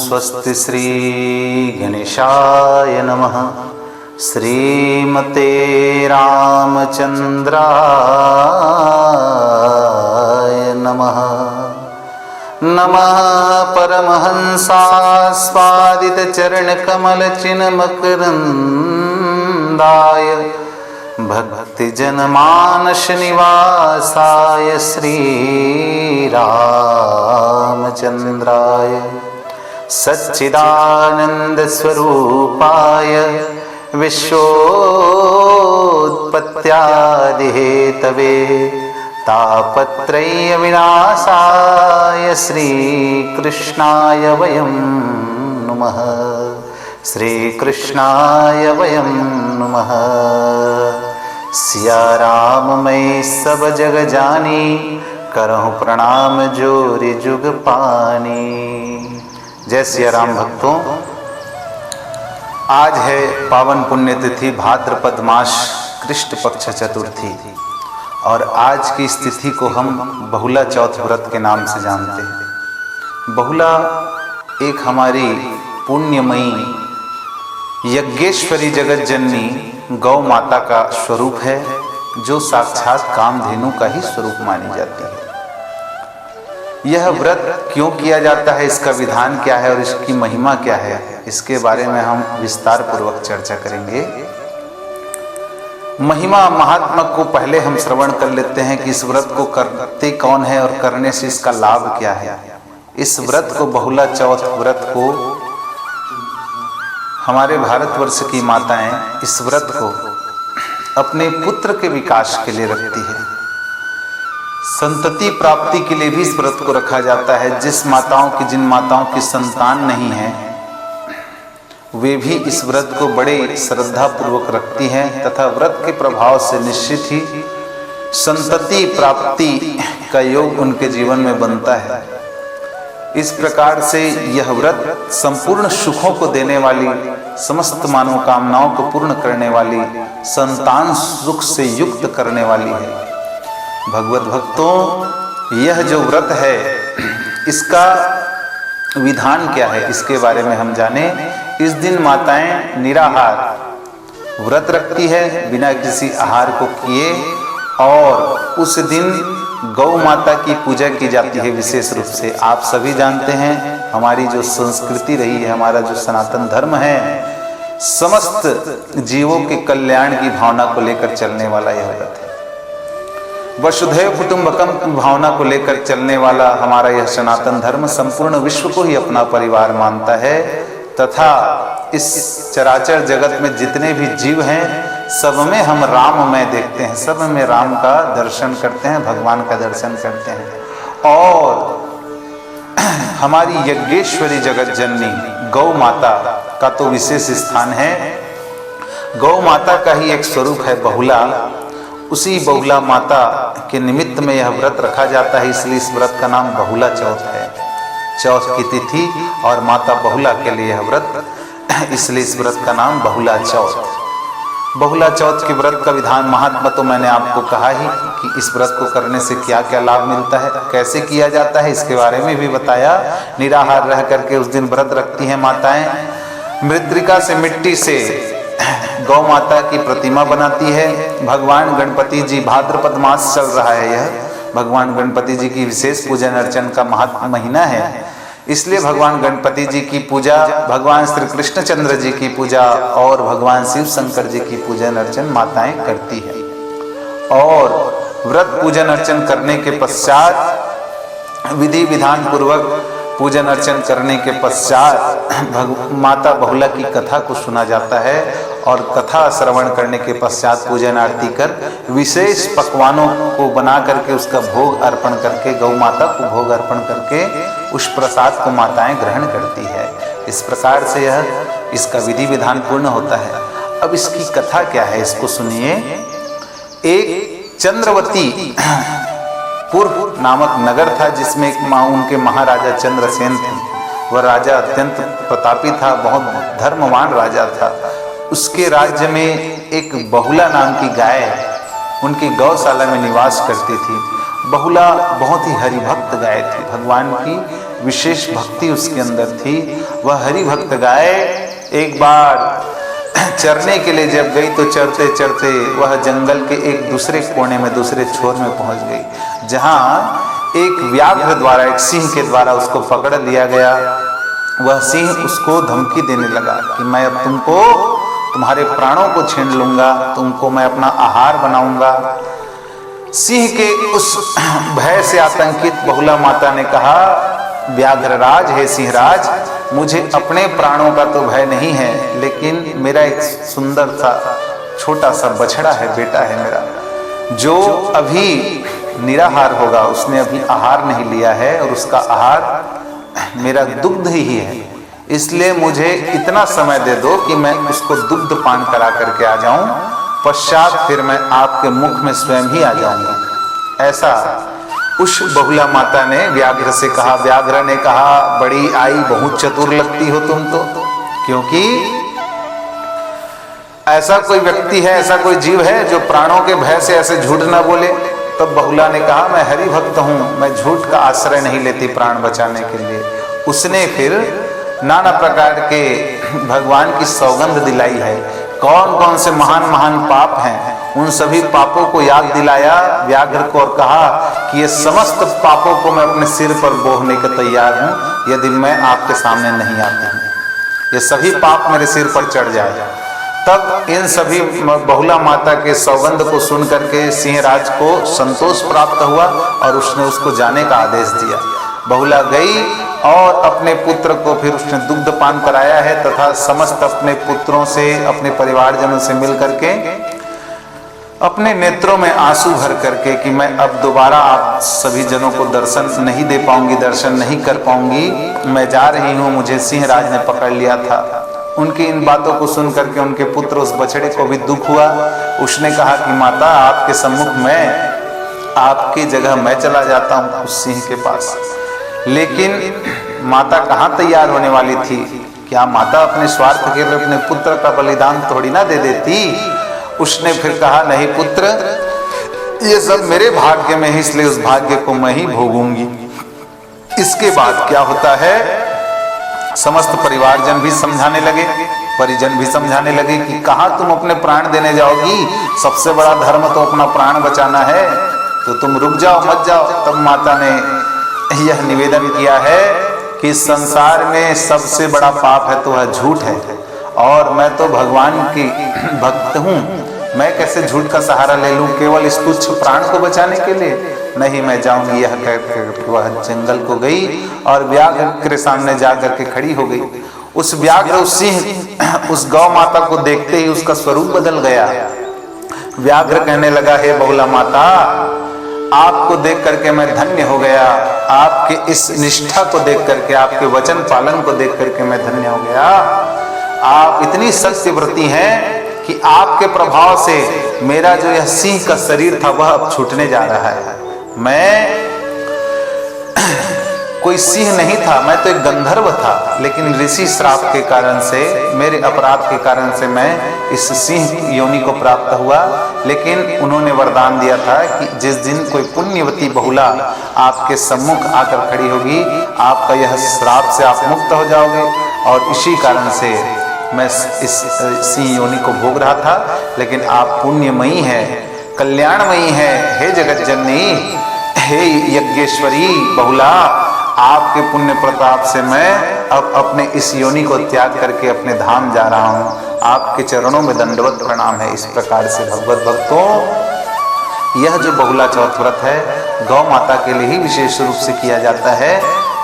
स्वस्ति श्री गणेशाय नमः। श्रीमते रामचंद्राय नमः। नमः परमहंसास्वादितचरणकमलचिन्मकरन्दाय भक्तिजनमानस निवासाय श्रीरामचंद्राय सच्चिदानंद स्वरूपाय विश्वोत्पत्त्यादिहेतवे तापत्रय विनाशाय श्रीकृष्णाय वयं नुमः। श्रीकृष्णाय वयं नुमः। सिया राम मैं सब जग जानी, करहूँ प्रणाम जोरि जुग पानी। जय सिया राम भक्तों, आज है पावन पुण्यतिथि भाद्रपद मास कृष्ण पक्ष चतुर्थी और आज की इस तिथि को हम बहुला चौथ व्रत के नाम से जानते हैं। बहुला एक हमारी पुण्यमयी यज्ञेश्वरी जगत जननी गौ माता का स्वरूप है, जो साक्षात कामधेनु का ही स्वरूप मानी जाती है। यह व्रत क्यों किया जाता है, इसका विधान क्या है और इसकी महिमा क्या है, इसके बारे में हम विस्तार पूर्वक चर्चा करेंगे। महिमा महात्मा को पहले हम श्रवण कर लेते हैं कि इस व्रत को करते कौन है और करने से इसका लाभ क्या है। इस व्रत को बहुला चौथ व्रत को हमारे भारतवर्ष की माताएं इस व्रत को अपने पुत्र के विकास के लिए रखती है। संतति प्राप्ति के लिए भी इस व्रत को रखा जाता है। जिन माताओं की संतान नहीं है वे भी इस व्रत को बड़े श्रद्धा पूर्वक रखती हैं तथा व्रत के प्रभाव से निश्चित ही संतति प्राप्ति का योग उनके जीवन में बनता है। इस प्रकार से यह व्रत संपूर्ण सुखों को देने वाली, समस्त मनोकामनाओं को पूर्ण करने वाली, संतान सुख से युक्त करने वाली है। भगवत भक्तों, यह जो व्रत है इसका विधान क्या है, इसके बारे में हम जाने। इस दिन माताएं निराहार व्रत रखती है बिना किसी आहार को किए, और उस दिन गौ माता की पूजा की जाती है विशेष रूप से। आप सभी जानते हैं हमारी जो संस्कृति रही है, हमारा जो सनातन धर्म है, समस्त जीवों के कल्याण की भावना को लेकर चलने वाला यह व्रत है। वसुधैव कुटुंबकम की भावना को लेकर चलने वाला हमारा यह सनातन धर्म संपूर्ण विश्व को ही अपना परिवार मानता है तथा इस चराचर जगत में जितने भी जीव हैं सब में हम राममय देखते हैं, सब में राम का दर्शन करते हैं, भगवान का दर्शन करते हैं। और हमारी यज्ञेश्वरी जगत जननी गौ माता का तो विशेष स्थान है। गौ माता का ही एक स्वरूप है बहुला। उसी बहुला माता के निमित्त में यह व्रत रखा जाता है, इसलिए इस व्रत का नाम बहुला चौथ है। चौथ की तिथि और माता बहुला के लिए यह व्रत, इसलिए इस व्रत का नाम बहुला चौथ। बहुला चौथ के व्रत का विधान महात्मा तो मैंने आपको कहा ही कि इस व्रत को करने से क्या क्या लाभ मिलता है, कैसे किया जाता है, इसके बारे में भी बताया। निराहार रह करके उस दिन व्रत रखती हैं माताएं। मृत्तिका से, मिट्टी से गौ माता की प्रतिमा बनाती है। भगवान गणपति जी, भाद्रपद मास चल रहा है यह, भगवान गणपति जी की विशेष पूजन अर्चन का महीना है, इसलिए भगवान गणपति जी की पूजा, भगवान श्री कृष्णचंद्र जी की पूजा और भगवान शिव शंकर जी की पूजन अर्चन माताएं करती है। और व्रत पूजन अर्चन करने के पश्चात, विधि विधान पूर्वक पूजन अर्चन करने के पश्चात माता बहुला की कथा को सुना जाता है और कथा श्रवण करने के पश्चात पूजन आरती कर विशेष पकवानों को बना करके उसका भोग अर्पण करके, गौ माता को भोग अर्पण करके उस प्रसाद को माताएं ग्रहण करती है। इस प्रकार से यह इसका विधि विधान पूर्ण होता है। अब इसकी कथा क्या है, इसको सुनिए। एक चंद्रवती पूर्व नामक नगर था जिसमें एक उनके महाराजा चंद्रसेन थे। वह राजा अत्यंत प्रतापी था, बहुत धर्मवान राजा था। उसके राज्य में एक बहुला नाम की गाय उनकी गौशाला में निवास करती थी। बहुला बहुत ही हरिभक्त गाय थी, भगवान की विशेष भक्ति उसके अंदर थी। वह हरि भक्त गाय एक बार चरने के लिए जब गई तो चरते चरते वह जंगल के एक दूसरे कोने में, दूसरे छोर में पहुंच गई, जहां एक व्याघ्र द्वारा, एक सिंह के द्वारा उसको पकड़ लिया गया। वह सिंह उसको धमकी देने लगा कि मैं अब तुमको, तुम्हारे प्राणों को छीन लूंगा, तुमको मैं अपना आहार बनाऊंगा। सिंह के उस भय से आतंकित बहुला माता ने कहा, व्याघ्रराज है सिंहराज, मुझे अपने प्राणों का तो भय नहीं है, लेकिन मेरा एक सुंदर सा छोटा सा बछड़ा है, बेटा है मेरा, जो अभी निराहार होगा, उसने अभी आहार नहीं लिया है और उसका आहार मेरा दुग्ध ही है। इसलिए मुझे इतना समय दे दो कि मैं उसको दुग्ध पान करा करके आ जाऊं, पश्चात फिर मैं आपके मुख में स्वयं ही आ जाऊंगा। ऐसा उस बहुला माता ने व्याघ्र से कहा। व्याघ्र ने कहा, बड़ी आई, बहुत चतुर लगती हो तुम तो, क्योंकि ऐसा कोई व्यक्ति है, ऐसा कोई जीव है जो प्राणों के भय से ऐसे झूठ ना बोले। तब तो बहुला ने कहा, मैं हरि भक्त हूं, मैं झूठ का आश्रय नहीं लेती प्राण बचाने के लिए। उसने फिर नाना प्रकार के भगवान की सौगंध दिलाई है, कौन कौन से महान महान पाप हैं, उन सभी पापों को याद दिलाया व्याघ्र को और कहा कि ये समस्त पापों को मैं अपने सिर पर बोहने को तैयार हूं, यदि मैं आपके सामने नहीं आती हूं, ये सभी पाप मेरे सिर पर चढ़ जाए। तब इन सभी बहुला माता के सौगंध को सुन करके सिंहराज को संतोष प्राप्त हुआ और उसने उसको जाने का आदेश दिया। बहुला गई और अपने पुत्र को फिर उसने दुग्ध पान कराया है, तथा समस्त अपने पुत्रों से, अपने परिवारजनों से मिल करके अपने नेत्रों में आंसू भर करके कि मैं अब दोबारा आप सभी जनों को दर्शन नहीं दे पाऊंगी, दर्शन नहीं कर पाऊंगी, मैं जा रही हूँ, मुझे सिंहराज ने पकड़ लिया था। उनकी इन बातों को सुन करके उनके पुत्र उस बछड़े को भी दुख हुआ। उसने कहा कि माता, आपके सम्मुख में, आपकी जगह मैं चला जाता हूँ उस सिंह के पास। लेकिन माता कहाँ तैयार होने वाली थी? क्या माता अपने स्वार्थ के लिए अपने पुत्र का बलिदान थोड़ी ना दे देती? उसने फिर कहा, नहीं पुत्र, ये सब मेरे भाग्य में है, इसलिए उस भाग्य को मैं ही भोगूंगी। इसके बाद क्या होता है, समस्त परिवारजन भी समझाने लगे, परिजन भी समझाने लगे कि कहाँ तुम अपने प्राण देने जाओगी, सबसे बड़ा धर्म तो अपना प्राण बचाना है, तो तुम रुक जाओ, मत जाओ। तब माता ने यह निवेदन किया है कि संसार में सबसे बड़ा पाप है तो वह झूठ है, और मैं तो भगवान की भक्त हूँ, मैं कैसे झूठ का सहारा ले लूं केवल इस तुच्छ प्राण को बचाने के लिए? नहीं, मैं जाऊंगी। यह कहकर वह जंगल को गई और व्याघ्र के सामने जाकर के खड़ी हो गई। उस व्याघ्र, उस सिंह, उस गौ माता को देखते ही उसका स्वरूप बदल गया। व्याघ्र कहने लगा, हे बहुला माता, आपको देख करके मैं धन्य हो गया, आपके इस निष्ठा को देख करके, आपके वचन पालन को देख करके मैं धन्य हो गया। आप इतनी सत्यव्रती हैं कि आपके प्रभाव से मेरा जो यह सिंह का शरीर था वह अब छूटने जा रहा है। मैं कोई सिंह नहीं था, मैं तो एक गंधर्व था, लेकिन ऋषि श्राप के कारण से, मेरे अपराध के कारण से मैं इस सिंह योनि को प्राप्त हुआ। लेकिन उन्होंने वरदान दिया था कि जिस दिन कोई पुण्यवती बहुला आपके सम्मुख आकर खड़ी होगी, आपका यह श्राप से आप मुक्त हो जाओगे। और इसी कारण से मैं इस सिंह योनि को भोग रहा था, लेकिन आप पुण्यमयी हैं, कल्याणमयी हैं, हे जगत जननी, हे यज्ञेश्वरी बहुला, आपके पुण्य प्रताप से मैं अब अपने इस योनि को त्याग करके अपने धाम जा रहा हूँ, आपके चरणों में दंडवत प्रणाम है। इस प्रकार से भगवत भक्तों, यह जो बहुला चौथ व्रत है गौ माता के लिए ही विशेष रूप से किया जाता है,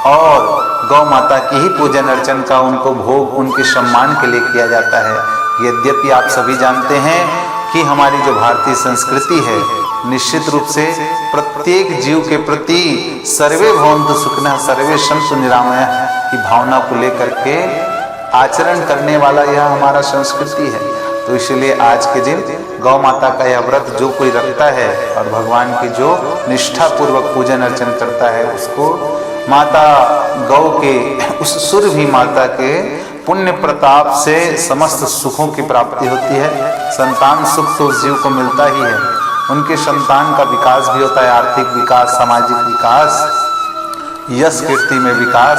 और गौ माता की ही पूजन अर्चन का, उनको भोग, उनके सम्मान के लिए किया जाता है। यद्यपि आप सभी जानते हैं कि हमारी जो भारतीय संस्कृति है, निश्चित रूप से प्रत्येक जीव के प्रति सर्वे भवन्तु सुखिनः सर्वे सन्तु निरामयः की भावना को लेकर के आचरण करने वाला यह हमारा संस्कृति है। तो इसलिए आज के दिन गौ माता का यह व्रत जो कोई रखता है और भगवान की जो निष्ठा पूर्वक पूजन अर्चन करता है, उसको माता गौ के, उस सुरभि माता के पुण्य प्रताप से समस्त सुखों की प्राप्ति होती है। संतान सुख तो उस जीव को मिलता ही है, उनके संतान का विकास भी होता है, आर्थिक विकास, सामाजिक विकास, यश कीर्ति में विकास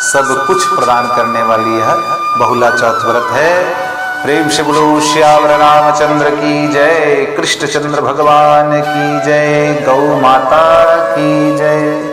सब कुछ प्रदान करने वाली यह बहुला चौथ व्रत है। प्रेम से बोलो श्यावर रामचंद्र की जय, कृष्णचंद्र भगवान की जय, गौ माता की जय।